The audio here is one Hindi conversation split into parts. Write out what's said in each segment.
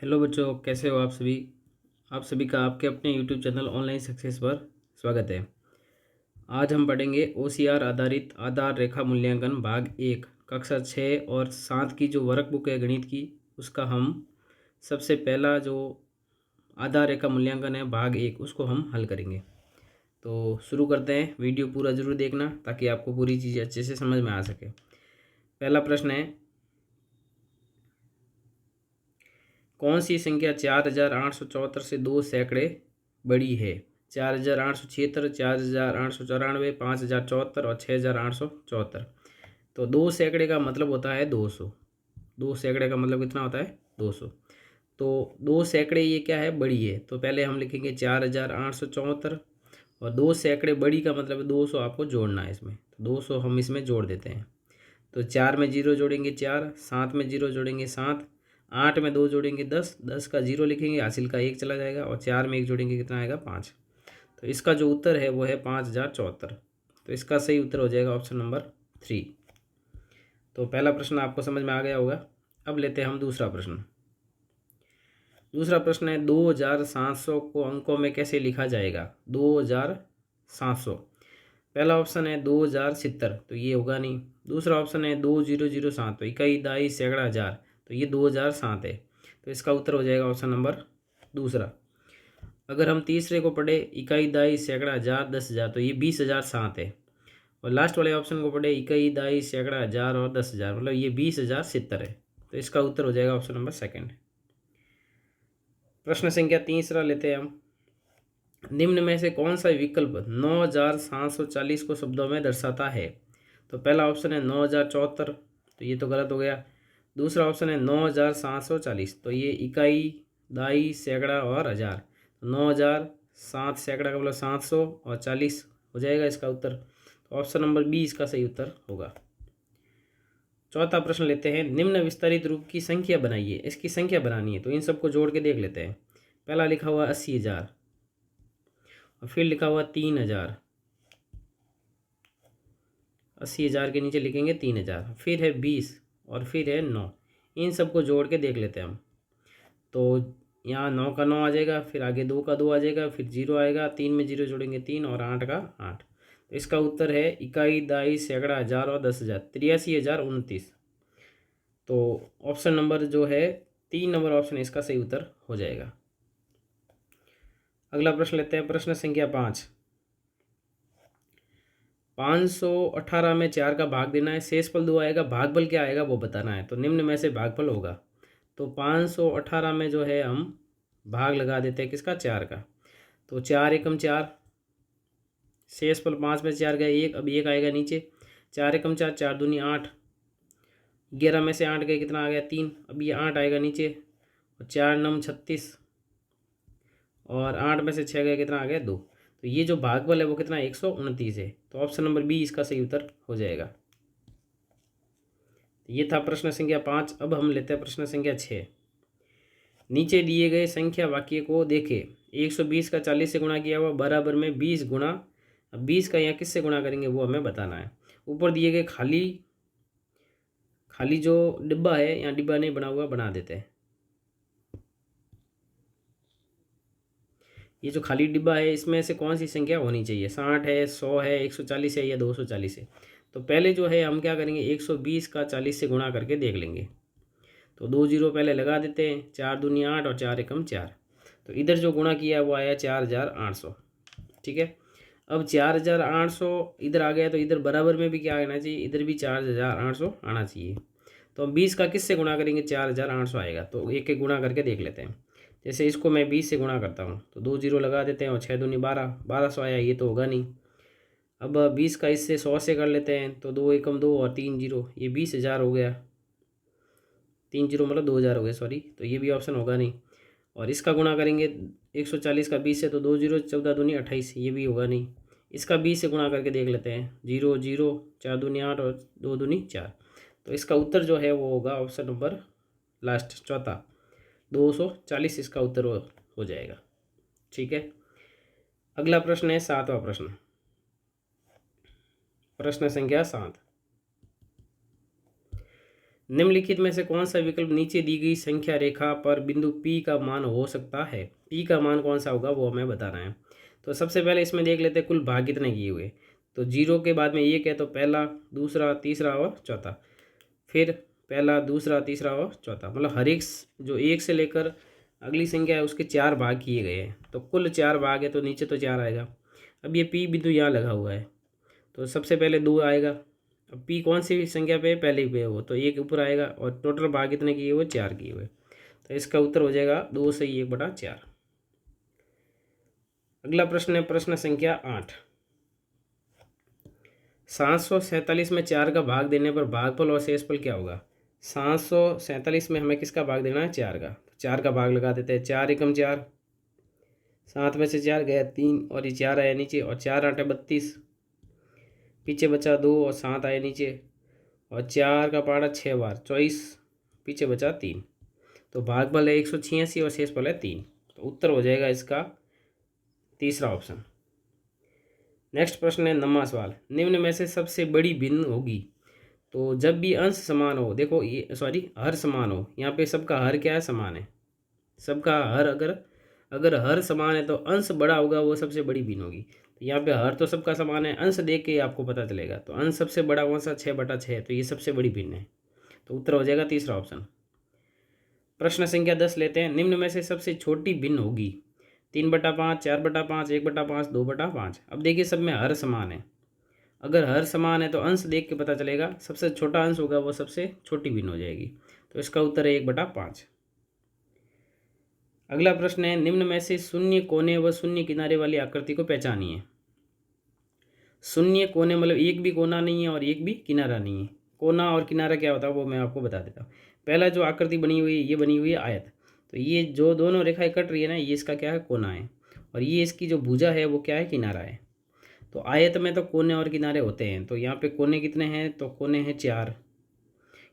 हेलो बच्चों, कैसे हो आप सभी का आपके अपने यूट्यूब चैनल ऑनलाइन सक्सेस पर स्वागत है। आज हम पढ़ेंगे ओसीआर आधारित आधार रेखा मूल्यांकन भाग 1 कक्षा 6 और 7 की जो वर्कबुक है गणित की, उसका हम सबसे पहला जो आधार रेखा मूल्यांकन है भाग 1 उसको हम हल करेंगे। तो शुरू करते हैं। वीडियो पूरा ज़रूर देखना ताकि आपको पूरी चीज़ अच्छे से समझ में आ सके। पहला प्रश्न है, कौन सी संख्या 4874 से 2 सैकड़े बड़ी है? 4876, 4894, 5074 और 6874। तो 2 सैकड़े का मतलब होता है 200। 2 सैकड़े का मतलब कितना होता है? 200। तो 2 सैकड़े ये क्या है? बड़ी है। तो पहले हम लिखेंगे 4874 और 2 सैकड़े बड़ी का मतलब है 200 आपको जोड़ना है इसमें। तो 200 हम इसमें जोड़ देते हैं। तो 4 में 0 जोड़ेंगे 4, 7 में 0 जोड़ेंगे 7, 8 में 2 जोड़ेंगे 10, 10 का 0 लिखेंगे, हासिल का 1 चला जाएगा और 4 में 1 जोड़ेंगे कितना आएगा? 5। तो इसका जो उत्तर है वो है 5074। तो इसका सही उत्तर हो जाएगा ऑप्शन नंबर 3। तो पहला प्रश्न आपको समझ में आ गया होगा। अब लेते हैं हम दूसरा प्रश्न। दूसरा प्रश्न है 2700 को अंकों में कैसे लिखा जाएगा? 2700। पहला ऑप्शन है 2070, तो ये होगा नहीं। दूसरा ऑप्शन है 2007, तो इकाई दाई सैकड़ा हज़ार, तो ये 2007 है। तो इसका उत्तर हो जाएगा ऑप्शन नंबर दूसरा। अगर हम तीसरे को पढ़े इकाई दाई सैकड़ा हज़ार 10,000, तो ये 20,007 है। और लास्ट वाले ऑप्शन को पढ़े इकाई दाई सैकड़ा हज़ार और 10,000, मतलब ये 20,070 है। तो इसका उत्तर हो जाएगा ऑप्शन नंबर सेकंड। प्रश्न संख्या तीसरा लेते हैं हम। निम्न में से कौन सा विकल्प 9,740 को शब्दों में दर्शाता है? तो पहला ऑप्शन है 9,074, तो ये तो गलत हो गया। दूसरा ऑप्शन है 9,740, तो ये इकाई दाई सैकड़ा और हज़ार। 9,007 सैकड़ा का मतलब 700 और 40 हो जाएगा इसका उत्तर। तो ऑप्शन नंबर बी इसका सही उत्तर होगा। चौथा प्रश्न लेते हैं। निम्न विस्तारित रूप की संख्या बनाइए। इसकी संख्या बनानी है तो इन सबको जोड़ के देख लेते हैं। पहला लिखा हुआ 80,000 और फिर लिखा हुआ 3,000। 80,000 के नीचे लिखेंगे 3,000, फिर है 20 और फिर है 9। इन सबको जोड़ के देख लेते हैं हम। तो यहाँ 9 का 9 आ जाएगा, फिर आगे 2 का 2 आ जाएगा, फिर 0 आएगा, 3 में 0 जोड़ेंगे 3 और 8 का 8। तो इसका उत्तर है इकाई दाई सैकड़ा हज़ार और 10,000, 83,029। तो ऑप्शन नंबर जो है 3 नंबर ऑप्शन इसका सही उत्तर हो जाएगा। अगला प्रश्न लेते हैं। प्रश्न संख्या 5। 518 में 4 का भाग देना है, शेषफल 2 आएगा, भागफल क्या आएगा वो बताना है। तो निम्न में से भागफल होगा। तो 518 में जो है हम भाग लगा देते हैं किसका? 4 का। तो 4 एकम 4, शेषफल 5 में 4 गए 1, अब 1 आएगा नीचे। 4 एकम 4, 4 दूनी 8, 11 में से 8 गए कितना आ गया? 3, अब ये 8 आएगा नीचे। और 4 नम 36 और 8 में से 6 गए कितना आ गया? 2। तो ये जो भागफल है वो कितना? 129 है। तो ऑप्शन नंबर बी इसका सही उत्तर हो जाएगा। ये था प्रश्न संख्या 5। अब हम लेते हैं प्रश्न संख्या 6। नीचे दिए गए संख्या वाक्य को देखें। 120 का 40 से गुणा किया हुआ बराबर में 20 गुणा। अब 20 का यहाँ किससे गुणा करेंगे वो हमें बताना है। ऊपर दिए गए खाली खाली जो डिब्बा है, यहाँ डिब्बा नहीं बना हुआ, बना देते हैं। ये जो खाली डिब्बा है इसमें से कौन सी संख्या होनी चाहिए? 60 है, 100 है, 140 है या 240 है? तो पहले जो है हम क्या करेंगे, 120 का 40 से गुणा करके देख लेंगे। तो 2 जीरो पहले लगा देते हैं। 4 दूनी 8 और 4 एकम 4। तो इधर जो गुणा किया वो आया 4,800। ठीक है। अब 4,800 इधर आ गया तो इधर बराबर में भी क्या आना चाहिए? इधर भी 4,800 आना चाहिए। तो हम 20 का किससे गुणा करेंगे? 4,800 आएगा। तो एक एक गुणा करके देख लेते हैं। जैसे इसको मैं 20 से गुणा करता हूँ तो 2 जीरो लगा देते हैं और 6 दूनी 12, 1200 आया। ये तो होगा नहीं। अब 20 का इससे 100 से कर लेते हैं तो 2 एकम 2 और 3 जीरो, ये 20,000 हो गया। 3 जीरो मतलब 2,000 हो गए, सॉरी। तो ये भी ऑप्शन होगा नहीं। और इसका गुणा करेंगे 140 का 20 से तो 2 जीरो 14 दूनी 28, ये भी होगा नहीं। इसका 20 से गुणा करके देख लेते हैं। 0 0, 4 दूनी 8 और 2 दूनी 4। तो इसका उत्तर जो है वो होगा ऑप्शन नंबर लास्ट चौथा, 240 इसका उत्तर हो जाएगा। ठीक है। अगला प्रश्न है 7वां प्रश्न। प्रश्न संख्या 7। निम्नलिखित में से कौन सा विकल्प नीचे दी गई संख्या रेखा पर बिंदु P का मान हो सकता है? P का मान कौन सा होगा वो हमें बताना है। तो सबसे पहले इसमें देख लेते हैं कुल भाग कितने किए हुए। तो जीरो के बाद में एक है तो पहला, दूसरा, तीसरा और चौथा। फिर पहला, दूसरा, तीसरा और चौथा, मतलब हर एक जो एक से लेकर अगली संख्या है उसके 4 भाग किए गए हैं। तो कुल 4 भाग है तो नीचे तो 4 आएगा। अब ये P बिंदु यहाँ लगा हुआ है तो सबसे पहले 2 आएगा। अब P कौन सी संख्या पे है? पहले पे है वो, तो 1 ऊपर आएगा और टोटल भाग कितने किए हुए? 4 किए हुए। तो इसका उत्तर हो जाएगा 2 से 1/4। अगला प्रश्न है प्रश्न संख्या 8। 747 में 4 का भाग देने पर भागफल और शेषफल क्या होगा? 747 में हमें किसका भाग देना है? 4 का। तो 4 का भाग लगा देते हैं। 4 एकम 4, 7 में से 4 गया 3 और ये 4 आया नीचे और 4 8 32, पीछे बचा 2 और 7 आया नीचे और 4 का पाड़ा 6 बार 24, पीछे बचा 3। तो भागफल है 186 और शेषफल है 3। तो उत्तर हो जाएगा इसका तीसरा ऑप्शन। नेक्स्ट प्रश्न है 9वां सवाल। निम्न में से सबसे बड़ी भिन्न होगी। तो जब भी अंश समान हो, देखो ये हर समान हो, यहाँ पे सबका हर क्या है? समान है। सबका हर अगर हर समान है तो अंश बड़ा होगा, वो सबसे बड़ी भिन्न होगी। तो यहाँ पे हर तो सबका समान है, अंश देख के आपको पता चलेगा। तो अंश सबसे बड़ा कौन सा? 6/6। तो ये सबसे बड़ी भिन्न है। तो उत्तर हो जाएगा तीसरा ऑप्शन। प्रश्न संख्या 10 लेते हैं। निम्न में से सबसे छोटी भिन्न होगी। 3/5, 4/5, 1/5, 2/5। अब देखिए सब में हर समान है। अगर हर समान है तो अंश देख के पता चलेगा, सबसे छोटा अंश होगा वो सबसे छोटी भिन्न हो जाएगी। तो इसका उत्तर है 1/5। अगला प्रश्न है निम्न में से शून्य कोने व शून्य किनारे वाली आकृति को पहचानिए। शून्य कोने मतलब एक भी कोना नहीं है और एक भी किनारा नहीं है। कोना और किनारा क्या होता है वो मैं आपको बता देता हूँ। पहला जो आकृति बनी हुई है ये बनी हुई है आयत। तो ये जो दोनों रेखाएं कट रही है ना, ये इसका क्या है? कोना है। और ये इसकी जो भुजा है वो क्या है? किनारा है। तो आयत में तो कोने और किनारे होते हैं। तो यहाँ पे कोने कितने हैं? तो कोने हैं 4।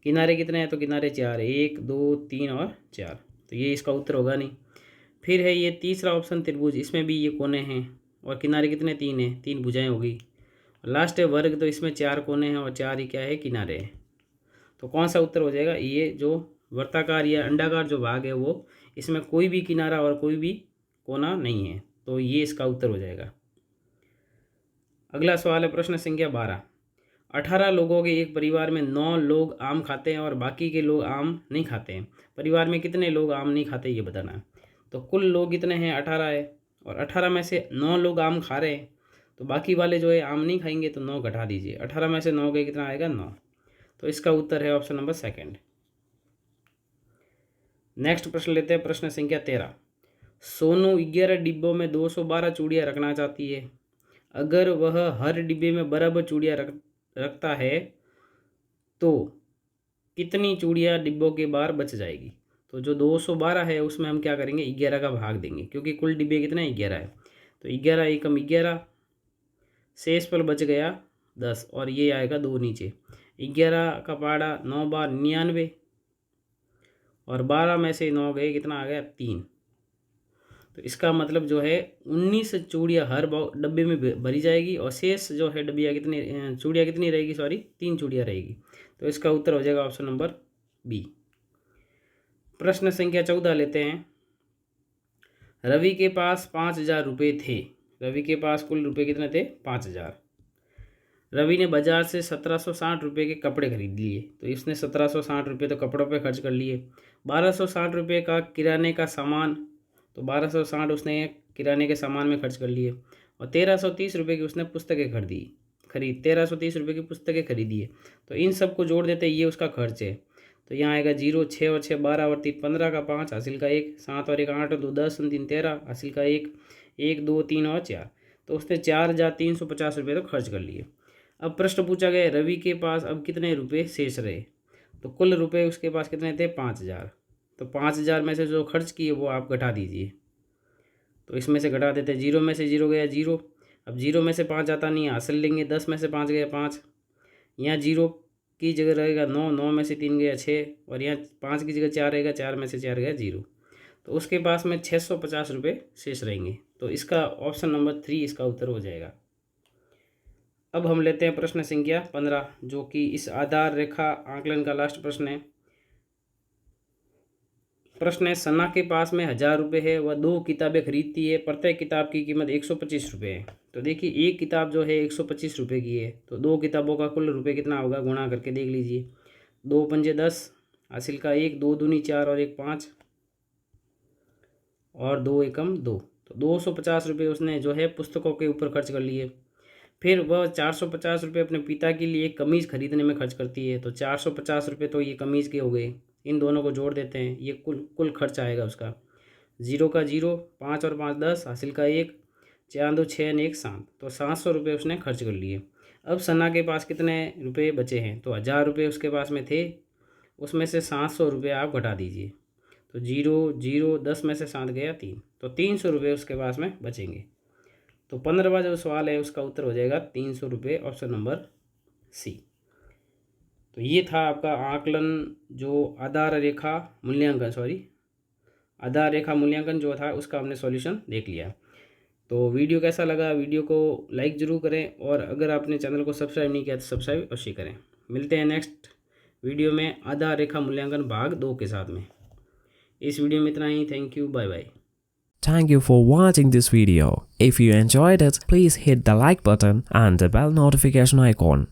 किनारे कितने हैं? तो किनारे 4, 1 2 3 और 4। तो ये इसका उत्तर होगा नहीं। फिर है ये तीसरा ऑप्शन त्रिभुज, इसमें भी ये कोने हैं और किनारे कितने? 3 हैं, 3 भुजाएं होगी। लास्ट है वर्ग, तो इसमें 4 कोने हैं और 4 ही क्या है? किनारे हैं। तो कौन सा उत्तर हो जाएगा? ये जो वर्ताकार या अंडाकार जो भाग है वो, इसमें कोई भी किनारा और कोई भी कोना नहीं है। तो ये इसका उत्तर हो जाएगा। अगला सवाल है प्रश्न संख्या 12। 18 लोगों के एक परिवार में 9 लोग आम खाते हैं और बाकी के लोग आम नहीं खाते हैं। परिवार में कितने लोग आम नहीं खाते ये बताना है। तो कुल लोग कितने हैं? 18 है और 18 में से 9 लोग आम खा रहे हैं, तो बाकी वाले जो है आम नहीं खाएंगे। तो 9 घटा दीजिए, 18 में से 9 गए कितना आएगा? 9। तो इसका उत्तर है ऑप्शन नंबर सेकंड। नेक्स्ट प्रश्न लेते हैं प्रश्न संख्या 13। सोनू 11 डिब्बों में 212 चूड़ियाँ रखना चाहती है। अगर वह हर डिब्बे में बराबर चूड़ियाँ रखता है तो कितनी चूड़ियाँ डिब्बों के बाहर बच जाएगी? तो जो 212 है उसमें हम क्या करेंगे? 11 का भाग देंगे, क्योंकि कुल डिब्बे कितने हैं? 11 है। तो 11 एकम 11, शेष पर बच गया 10 और ये आएगा 2 नीचे। 11 का पाड़ा 9 बार 99 और 12 में से 9 गए, कितना आ गया? 3। तो इसका मतलब जो है 19 चूड़ियाँ हर डब्बे में भरी जाएगी और शेष जो है डब्बियाँ कितनी चूड़ियाँ कितनी रहेगी? 3 चूड़ियाँ रहेगी। तो इसका उत्तर हो जाएगा ऑप्शन नंबर बी। प्रश्न संख्या 14 लेते हैं। रवि के पास 5,000 रुपये थे। रवि के पास कुल रुपये कितने थे? 5,000। रवि ने बाजार से 1760 रुपये के कपड़े खरीद लिए। तो इसने 1760 रुपये तो कपड़ों पे खर्च कर लिए। 1260 रुपये का किराने का सामान, तो 1260 उसने किराने के सामान में खर्च कर लिए। और 1330 रुपये की उसने पुस्तकें खरीद 1330 रुपये की पुस्तकें खरीदी है। तो इन सब को जोड़ देते, ये उसका खर्च है। तो यहाँ आएगा 0, 6 और 6 12 और 3 15 का 5 हासिल का 1, 7 और 1 8 2 10 3 13 हासिल का 1, 1 2 3 और 4। तो उसने 4,350 रुपये तो खर्च कर लिए। अब प्रश्न पूछा गया रवि के पास अब कितने रुपए शेष रहे। तो कुल रुपए उसके पास कितने थे? 5,000। तो 5,000 में से जो खर्च किए वो आप घटा दीजिए। तो इसमें से घटा देते, 0 में से 0 गया 0। अब 0 में से 5 आता नहीं है, हासिल लेंगे। 10 में से 5 गया 5। यहाँ 0 की जगह रहेगा 9, 9 में से 3 गया 6 और यहाँ 5 की जगह 4 रहेगा, 4 में से 4 गया 0। तो उसके पास में 650 रुपये शेष रहेंगे। तो इसका ऑप्शन नंबर 3 इसका उत्तर हो जाएगा। अब हम लेते हैं प्रश्न संख्या 15, जो कि इस आधार रेखा आकलन का लास्ट प्रश्न है। प्रश्न है, सना के पास में 1000 रुपये है, वह 2 किताबें खरीदती है, प्रत्येक किताब की कीमत 125 रुपये है। तो देखिए एक किताब जो है 125 रुपये की है, तो 2 किताबों का कुल रुपये कितना होगा, गुणा करके देख लीजिए। 2 पंजे 10, हासिल का 1, 2 दूनी 4 और 1 5 और 2 एकम 2। तो 250 रुपये उसने जो है पुस्तकों के ऊपर खर्च कर लिए। फिर वह 450 रुपये अपने पिता के लिए एक कमीज़ खरीदने में खर्च करती है। तो 450 रुपये तो ये कमीज़ के हो गए, इन दोनों को जोड़ देते हैं, ये कुल खर्च आएगा उसका। 0 का 0, 5 और 5 10, हासिल का 1, 4 2 6 1 7। तो 700 रुपये उसने खर्च कर लिए। अब सना के पास कितने रुपये बचे हैं, तो 1000 रुपये उसके पास में थे, उसमें से 700 रुपये आप घटा दीजिए। तो 0 0 10 में से 7 गया 3, तो 300 रुपये उसके पास में बचेंगे। तो 15वां जो सवाल है उसका उत्तर हो जाएगा 300 रुपये, ऑप्शन नंबर सी। तो ये था आपका आकलन जो आधार रेखा मूल्यांकन जो था उसका हमने सॉल्यूशन देख लिया। तो वीडियो कैसा लगा, वीडियो को लाइक ज़रूर करें, और अगर आपने चैनल को सब्सक्राइब नहीं किया तो सब्सक्राइब अवश्य करें। मिलते हैं नेक्स्ट वीडियो में आधार रेखा मूल्यांकन भाग 2 के साथ में। इस वीडियो में इतना ही। Thank you, bye bye. Thank you for watching this video. If you enjoyed it, please hit the like button and the bell notification icon.